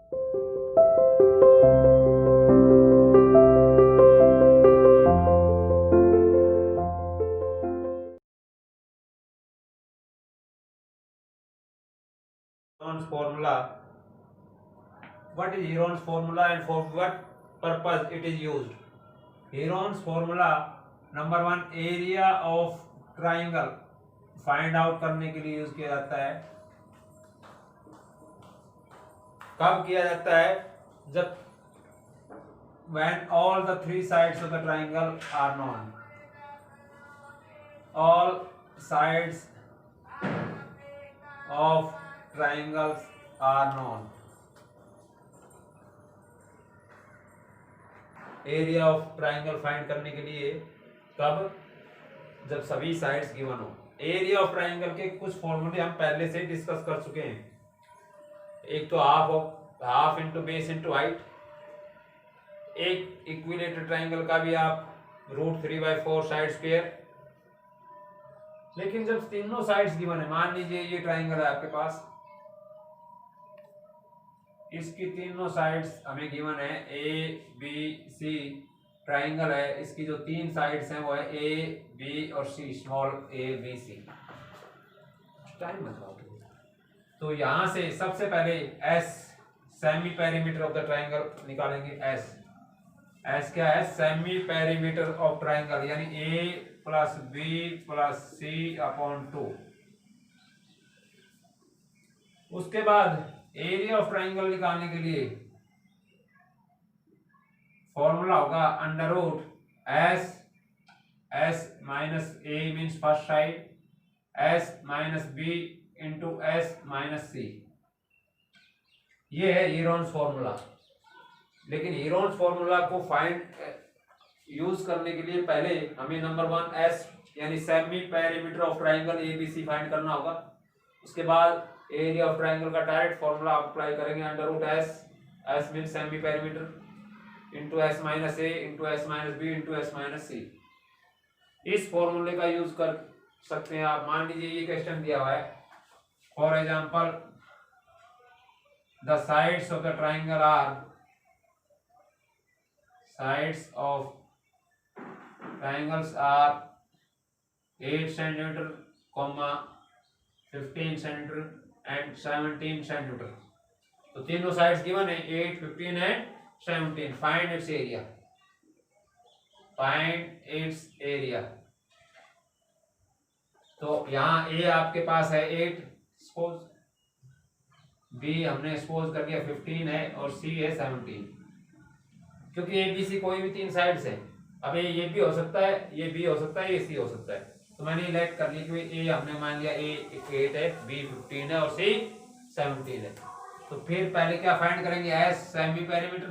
Heron's formula. What is Heron's formula and for what purpose it is used? Heron's formula number one area of triangle find out करने के लिए use किया जाता है। कब किया जाता है? जब when all the three sides of the triangle are known, all sides of triangles are known। Area of triangle find करने के लिए कब? जब सभी साइड्स गिवन हो। एरिया ऑफ ट्राइंगल के कुछ फॉर्मूले हम पहले से डिस्कस कर चुके हैं। एक तो half into base into height. एक इक्विलेटरल ट्राइंगल का भी आप √3/4 साइड स्क्वायर। लेकिन जब तीनों साइड्स गिवन है, मान लीजिए ये ट्राइंगल है आपके पास, इसकी तीनों साइड्स हमें गिवन है, ए बी सी ट्राइंगल है, इसकी जो तीन साइड्स हैं वो है ए बी और C, small A B C. Time बताओ। तो यहां से सबसे पहले S, semi perimeter of the triangle निकालेंगे। एस क्या है? सेमी पेरीमीटर ऑफ ट्राइंगल, यानी A plus B plus C upon 2। उसके बाद एरिया ऑफ ट्राइंगल निकालने के लिए फॉर्मूला होगा under root S minus A means first side, S minus B into S minus C. ये है हीरोन्स फॉर्मूला। लेकिन हीरोन्स फॉर्मूला को फाइंड यूज करने के लिए पहले हमें नंबर वन एस यानी semi perimeter of triangle ABC find करना होगा। उसके बाद एरिया ऑफ ट्राइंगल का डायरेक्ट फॉर्मूला अप्लाई करेंगे under root S mean semi perimeter into S minus A into S minus B into S minus सी। इस फॉर्मूले का यूज कर सकते हैं आप। मान लीजिए ये क्वेश्चन दिया हुआ है, for example the sides of the triangle are, sides of triangles are 8 centimetre, 15 centimetre and 17 centimetre. तो तीनों साइड्स गिवन है, 8, 15 and 17। Find its area, find its area. तो यहाँ ए आपके पास है 8 सपोज, बी हमने सपोज कर दिया 15 है और सी है 17। क्योंकि ए बी सी कोई भी तीन साइड्स है। अब ये भी हो सकता है, ये बी हो सकता है, ये सी हो सकता है। तो मैंने इलेक्ट कर लिया कि ए हमने मान लिया ए 8 है, बी 15 है और सी 17 है। तो फिर पहले क्या फाइंड करेंगे? S semi perimeter.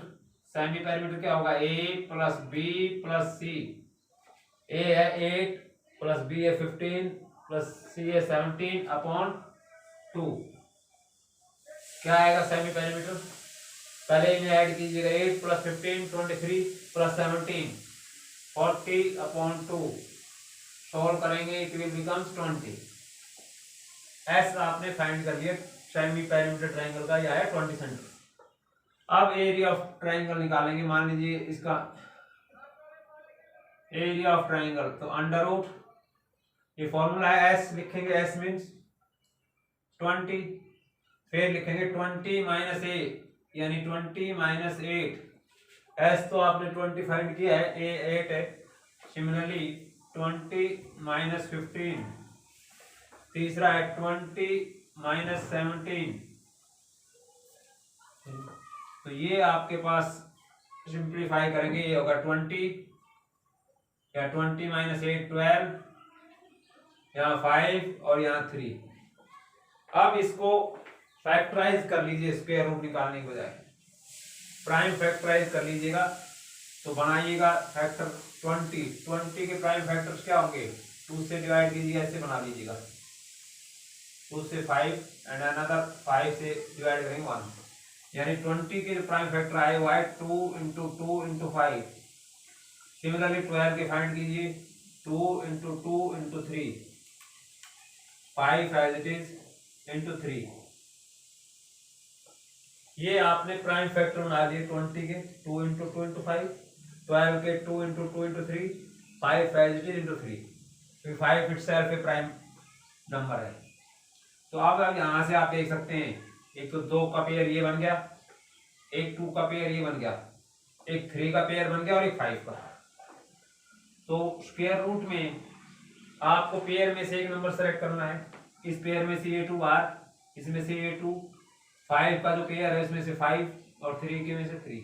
Semi perimeter क्या होगा? ए प्लस बी प्लस सी। ए है 8 प्लस बी है 15 प्लस सी है 17 अपॉन 2। क्या आएगा सेमी पेरीमीटर? पहले इन्हें ऐड कीजिएगा, 8 प्लस 15 23 प्लस 17 40 अपॉन 2। सॉल्व करेंगे, इट विल बिकम्स 20। एस आपने फाइंड कर लिया सेमी पेरीमीटर ट्राइंगल का, यह है 20 सेंटीमीटर। अब एरिया ऑफ ट्राइंगल निकालेंगे। मान लीजिए इसका एरिया ऑफ ट्राइंगल, तो अंडर रूट, ये फॉर्मूला है एस, लिखेंगे एस मीन्स 20, फिर लिखेंगे 20 माइनस ए यानी 20 माइनस 8। एस तो आपने 20 फाइंड किया है, ए 8 है। सिमिलरली 20 माइनस 15, तीसरा है 20 माइनस 17। तो ये आपके पास सिंप्लीफाई करेंगे, ये होगा 20 या 20 माइनस 8 12, यहाँ 5 और यहाँ 3। अब इसको फैक्टराइज कर लीजिए, स्क्वायर रूट निकालने के बजाय प्राइम फैक्टराइज कर लीजिएगा। तो बनाइएगा फैक्टर 20 के प्राइम फैक्टर्स क्या होंगे? 2 से डिवाइड कीजिएगा, ऐसे बना लीजिएगा। 2 से 5 एंड अनदर 5 से डिवाइड करेंगे 1, यानी 20 के प्राइम फैक्टर आए हुआ है 2 इंटू 2 इंटू 5। सिमिलरली 12 के फाइंड कीजिए, 2 into 2 into 3, 5 as it is into 3। ये आपने प्राइम फैक्टर बना दिए 20 के 2 इंटू 2 इंटू 5, 12 के 2 into 2 into 3, 5 as it is into 3, तो 5 इटसेल्फ ए प्राइम नंबर है। तो अब यहाँ से आप देख सकते हैं, एक तो 2 का पेयर ये बन गया, एक 2 का पेयर ये बन गया, एक 3 का पेयर बन गया और एक 5 का। तो स्क्वायर रूट में आपको पेयर में से एक नंबर सेलेक्ट करना है, इस पेयर में से ये 2 बार, इसमें से ये 2, 5 का जो पेयर है इसमें से 5 और 3 के में से 3।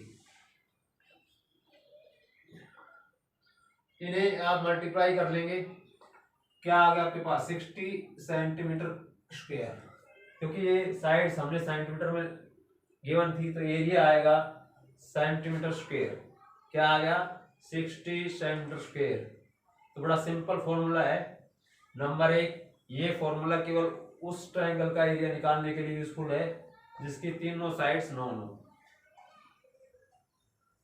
इन्हें आप मल्टीप्लाई कर लेंगे, क्या आ गया आपके पास 60 सेंटीमीटर स्क्वायर, क्योंकि ये साइड हमने सेंटीमीटर में गिवन थी, तो एरिया आएगा सेंटीमीटर स्क्वायर। क्या आ गया 60 सेंटीमीटर स्क्वायर। तो बड़ा सिंपल फॉर्मूला है। नंबर 1, ये फॉर्मूला केवल उस ट्रायंगल का एरिया निकालने के लिए यूजफुल है जिसकी तीनों साइड्स नॉन हो।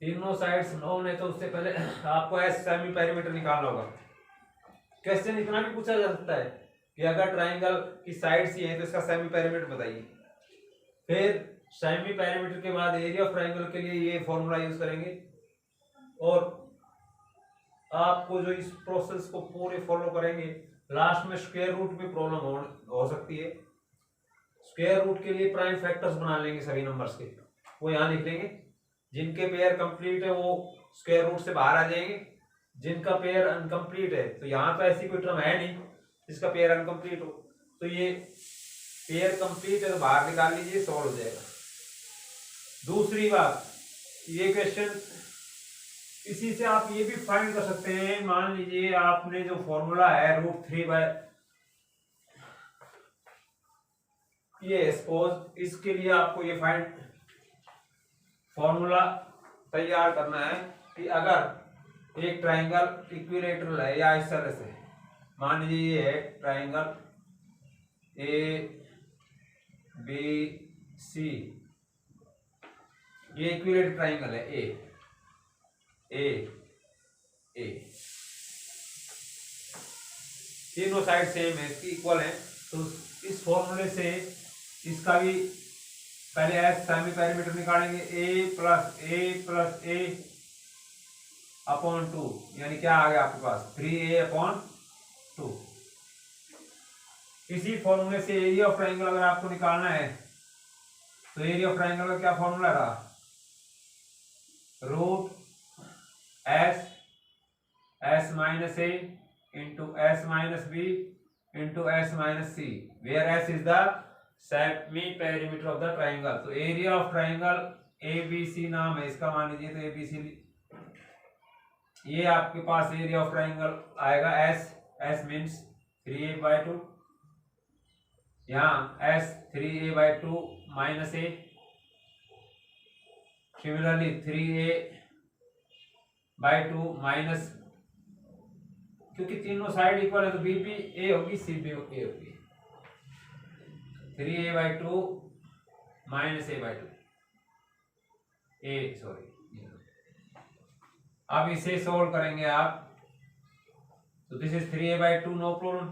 तीनों साइड्स नॉन है तो उससे पहले आपको एस सेमी पेरीमीटर निकालना होगा। क्वेश्चन इतना भी पूछा जा सकता है कि अगर ट्रायंगल की साइड्स ये है तो इसका सेमी पेरीमीटर बताइए। फिर सेमी पेरीमीटर के बाद एरिया ऑफ ट्रायंगल के लिए ये फॉर्मूला यूज करेंगे, और आपको जो इस प्रोसेस को पूरे फॉलो करेंगे, लास्ट में स्क्वायर रूट में प्रॉब्लम हो सकती है। स्क्वायर रूट के लिए प्राइम फैक्टर्स बना लेंगे सभी नंबर्स के, वो यहाँ लिख लेंगे। जिनके पेयर कंप्लीट है वो स्क्वायर रूट से बाहर आ जाएंगे, जिनका पेयर अनकंप्लीट है, तो यहाँ तो ऐसी कोई टर्म है नहीं जिसका पेयर अनकंप्लीट हो, तो ये पेयर कंप्लीट है तो बाहर निकाल लीजिए, सॉल्व हो जाएगा। दूसरी बात, ये क्वेश्चन इसी से आप ये भी फाइंड कर सकते हैं, मान लीजिए आपने जो फॉर्मूला है √3 ये सपोज, इसके लिए आपको ये फाइंड फॉर्मूला तैयार करना है कि अगर एक ट्रायंगल इक्विलेटरल है या इस तरह से, मान लीजिए ये है ट्रायंगल ABC, ये इक्विलेटरल ट्रायंगल है ए, तीनों साइड सेम है, इसकी इक्वल है। तो इस फॉर्मूले से इसका भी पहले एस सेमी पेरीमीटर निकालेंगे, a+a+a अपॉन 2, यानी क्या आ गया आपके पास 3a/2। इसी फॉर्मूले से एरिया ऑफ ट्रायंगल अगर आपको निकालना है तो एरिया ऑफ ट्रायंगल का क्या फॉर्मूला रहा, √s−a into s−b into s−c, where s is the semi perimeter of the triangle। तो एरिया ऑफ ट्रायंगल ABC नाम है इसका, मान लीजिए तो ABC, ये आपके पास एरिया ऑफ ट्रायंगल आएगा s मीन्स 3a/2, यहाँ s 3a/2 minus a, similarly 3a/2 minus, क्योंकि तीनों साइड इक्वल है तो बी भी ए होगी, सी भी ए होगी, 3a/2 माइनस a/2 सॉरी। अब इसे सोल्व करेंगे आप, तो this is 3a/2 no problem.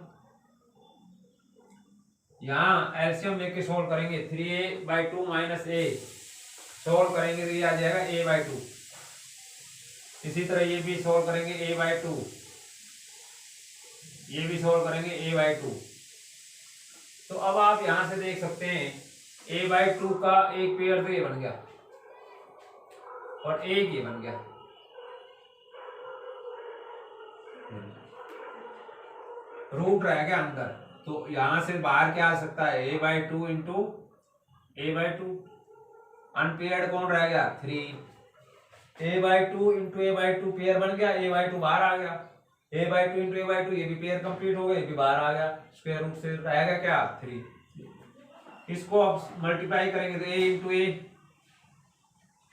यहाँ एलसीएम लेके सोल्व करेंगे, 3a/2 माइनस a सोल्व करेंगे तो ये आ जाएगा a/2। इसी तरह ये भी सोल्व करेंगे a/2, ये भी सोल्व करेंगे a/2। तो अब आप यहां से देख सकते हैं a/2 का एक पेयर तो ये बन गया और एक ये बन गया, रूट रह गया अंदर, तो यहां से बाहर क्या आ सकता है a/2 इंटू a/2, अनपेयर्ड कौन रह गया 3, a/2 इंटू a/2 पेयर बन गया, a/2 बाहर आ गया, a/2 इंटू a/2 ये भी पेयर कंप्लीट हो गया, ये भी बाहर आ गया, स्क्वायर रूट से रहेगा क्या 3। इसको अब मल्टीप्लाई करेंगे तो a इंटू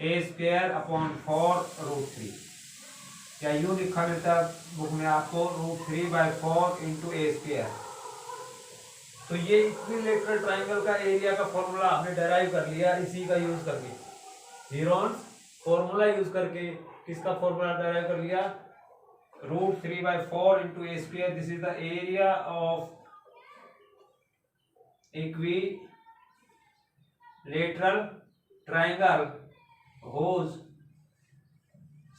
a²/4√3, क्या यूं लिखा मिलता है बुक में आपको √3/4 इंटू a²। तो ये इक्विलेटरल ट्रायंगल का एरिया का फॉर्मूला हमने डेराइव कर लिया इसी का यूज करके, हीरोन्स फॉर्मूला यूज करके किसका फॉर्मूला डेराइव कर लिया, √3/4 into a²। This is the area of equilateral triangle whose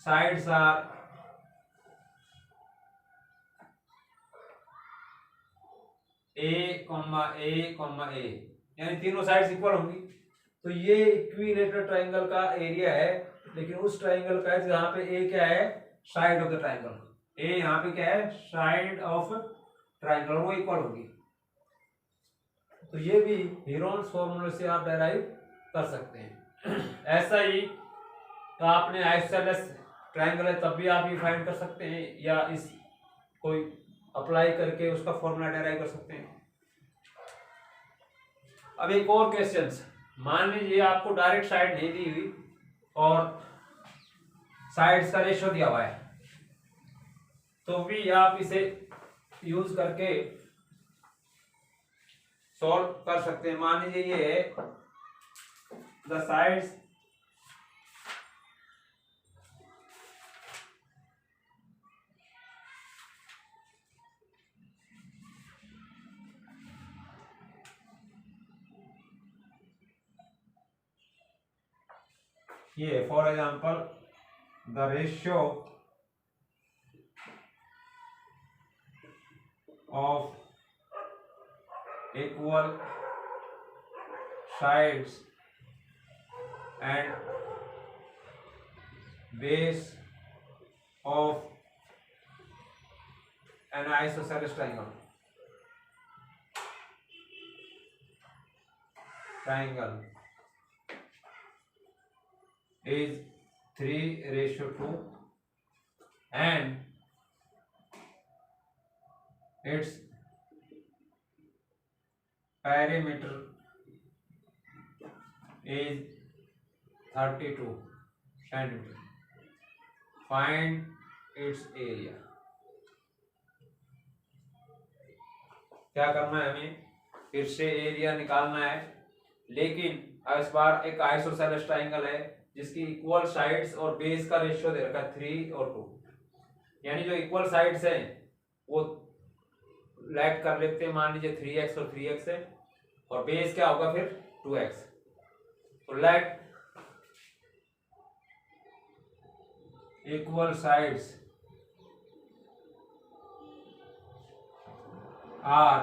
sides are a, यानी तीनों साइड्स इक्वल होंगी। तो ये इक्विलेटरल ट्राइंगल का एरिया है, लेकिन उस ट्राइंगल का जहां पे ए क्या है, साइड ऑफ द ट्राइंगल, ए यहाँ पे क्या है, साइड ऑफ ट्राइंगल, वो इक्वल होगी। तो ये भी हीरोन्स फॉर्मूले से आप डेराइव कर सकते हैं। ऐसा ही तो आपने आइसोसेलेस ट्राइंगल है तब भी आप ये फाइंड कर सकते हैं, या इस कोई अप्लाई करके उसका फॉर्मूला डेराइव कर सकते हैं। अब एक और क्वेश्चन, मान लीजिए आपको डायरेक्ट साइड नहीं दी हुई और साइड्स का रेशियो दिया हुआ है, तो भी आप इसे यूज करके सॉल्व कर सकते हैं। मान लीजिए ये है द साइड्स ये, for example the ratio of equal sides and base of an isosceles triangle is 3:2 and its perimeter is 32 centimeter. Find its area. क्या करना है हमें, फिर से एरिया निकालना है, लेकिन इस बार एक आइसोसेलेस ट्राइंगल है जिसकी इक्वल साइड्स और बेस का रेशियो दे रखा है 3 और 2, यानी जो इक्वल साइड्स हैं वो लेट कर लेते हैं, मान लीजिए 3x और 3x है, और बेस क्या होगा फिर 2x। तो लेट इक्वल साइड्स आर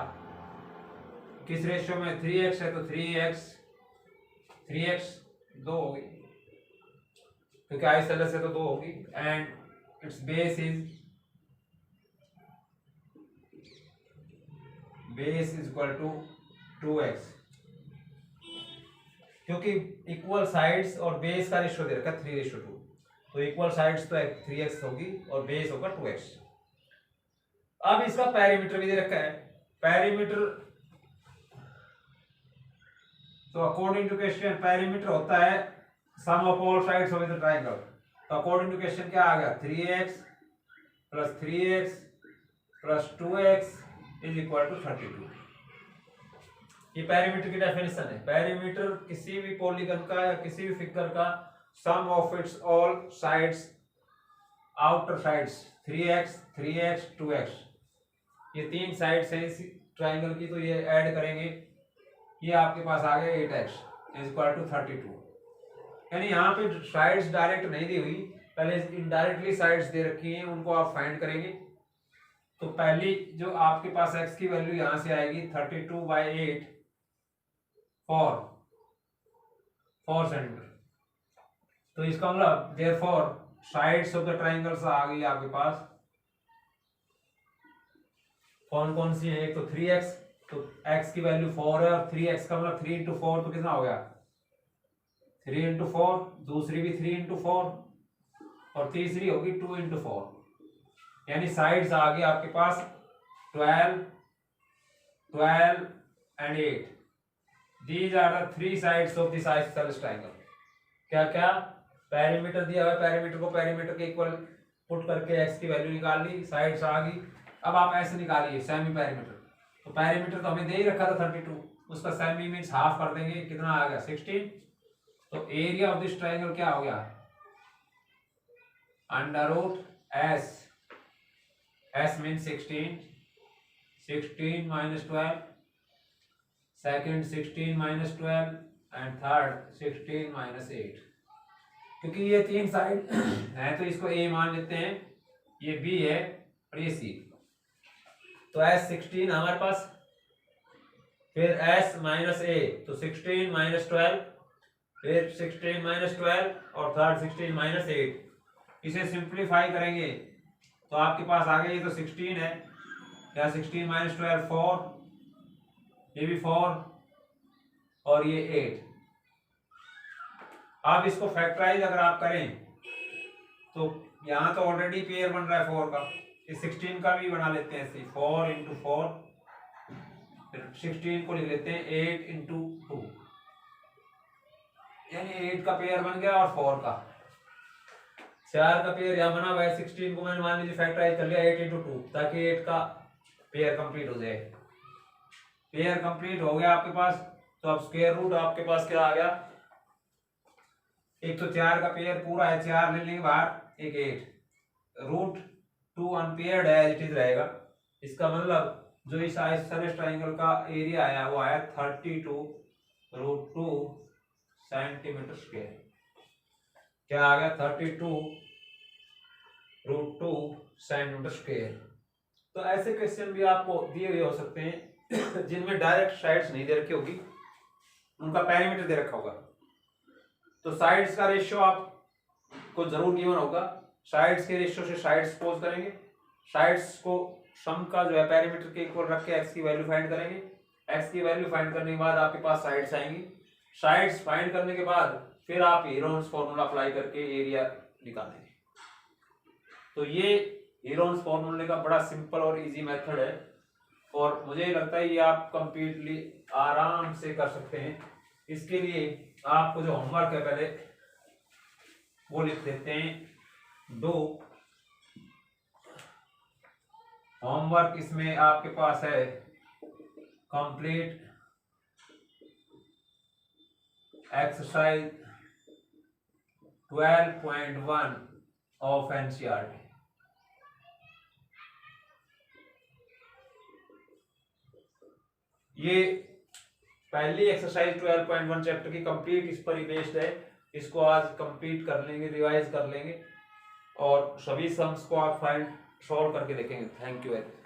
किस रेशियो में, 3x है तो 3x 2 होगी, क्योंकि आइसोसेलेस है तो 2 होगी, and its base is equal to 2x, क्योंकि इक्वल साइड्स और बेस का रेशियो दे रखा है 3:2, तो इक्वल साइड्स तो 3x होगी और बेस होगा 2x। अब इसका पेरीमीटर भी दे रखा है, पेरीमीटर तो अकॉर्डिंग टू क्वेश्चन पेरीमीटर होता है sum of all sides of the triangle. तो अकॉर्डिंग टू क्वेश्चन क्या आ गया, 3x plus 2x is equal to 32। ये पेरीमीटर की डेफिनेशन है। पेरीमीटर किसी भी पॉलीगन का या किसी भी फिगर का sum of its all sides, outer sides 3x 2x, ये 3 साइड्स हैं इस ट्राइंगल की, तो ये ऐड करेंगे, ये आपके पास आ गया 8x इज इक्वल टू 32। यानी यहाँ पे साइड्स डायरेक्ट नहीं दी हुई, पहले इनडायरेक्टली साइड्स दे रखी हैं, उनको आप फाइंड करेंगे। तो पहली जो आपके पास x की वैल्यू यहां से आएगी 32/8 4 सेंटीमीटर। तो इसका मतलब therefore sides of the triangles आ गई आपके पास, कौन कौन सी है, एक तो 3x, तो x की वैल्यू 4 है, और 3x का मतलब 3 × 4 तो कितना हो गया 3 × 4, दूसरी भी 3 × 4 और तीसरी होगी 2 × 4, यानी साइड्स आ गई आपके पास 12 and 8। These are the 3 sides of this isosceles triangle। क्या क्या पेरीमीटर दिया हुआ है, पेरीमीटर को पेरीमीटर के इक्वल पुट करके x की वैल्यू निकाल ली, साइड्स आ गई। अब आप ऐसे निकालिए सेमी पेरीमीटर, तो पेरीमीटर तो हमें दे ही रखा था 32, उसका सेमी मीन्स हाफ कर देंगे, कितना आ गया 16। तो एरिया ऑफ दिस ट्राइंगल क्या हो गया, √s, s means 16 - 12, second 16 - 12 and third 16 minus 8। क्योंकि ये तीन साइड है तो इसको ए मान लेते हैं, ये बी है और ये सी। तो एस 16 हमारे पास, फिर एस माइनस ए तो 16 माइनस 12, फिर 16 माइनस 12 और थर्ड 16 माइनस 8। इसे सिंप्लीफाई करेंगे तो आपके पास आ गया, ये तो 16 है, या 16 माइनस 12 4, ये भी 4 और ये 8। आप इसको फैक्टराइज अगर आप करें तो यहाँ तो ऑलरेडी पेयर बन रहा है 4 का, इस 16 का भी बना लेते हैं ऐसे, 4 इंटू 4, फिर 16 को लिख लेते हैं 8 इंटू 2, यानी 8 का पेयर बन गया और 4 का 4 का पेयर यहाँ बना हुआ है। 16 को मैंने मान लीजिए फैक्टराइज कर लिया 8 इंटू 2, ताकि 8 का पेयर कंप्लीट हो जाए। पेयर कंप्लीट हो गया आपके पास, तो अब स्क्वायर रूट आपके पास क्या आ गया, एक तो 4 का पेयर पूरा है, 4 ले लेंगे बाहर, एक 8, रूट 2 अनपेयर्ड है, एज इट इज रहेगा। इसका मतलब जो इस आइसोसेलेस ट्रायंगल का एरिया आया वो आया 32√2 सेंटीमीटर स्क्वायर। क्या आ गया, 32√2 सेंटीमीटर स्क्वायर। तो ऐसे क्वेश्चन भी आपको दिए हुए हो सकते हैं जिनमें डायरेक्ट साइड्स नहीं दे रखी होगी, उनका पैरामीटर दे रखा होगा। तो साइड्स का रेशियो आपको जरूर गिवन होगा, साइड्स के रेशियो से साइड्स सपोज करेंगे, साइड्स को सम का जो है पैरामीटर के इक्वल रख के एक्स की वैल्यू फाइंड करेंगे, एक्स की वैल्यू फाइंड करने के बाद आपके पास साइड्स आएंगी, साइड्स फाइंड करने के बाद फिर आप हीरोन्स फॉर्मूला अप्लाई करके एरिया निकालेंगे। तो ये हीरोन्स फॉर्मूले का बड़ा सिंपल और इजी मेथड है, और मुझे लगता है ये आप कंप्लीटली आराम से कर सकते हैं। इसके लिए आपको जो होमवर्क है पहले वो लिख देते हैं, दो होमवर्क इसमें आपके पास है, कंप्लीट एक्सरसाइज 12.1 ऑफ एनसीईआरटी। ये पहली एक्सरसाइज 12.1 चैप्टर की कंप्लीट इस पर ही बेस्ड है। इसको आज कंप्लीट कर लेंगे, रिवाइज कर लेंगे और सभी सम्स को आप फाइंड सॉल्व करके देखेंगे। Thank you very much.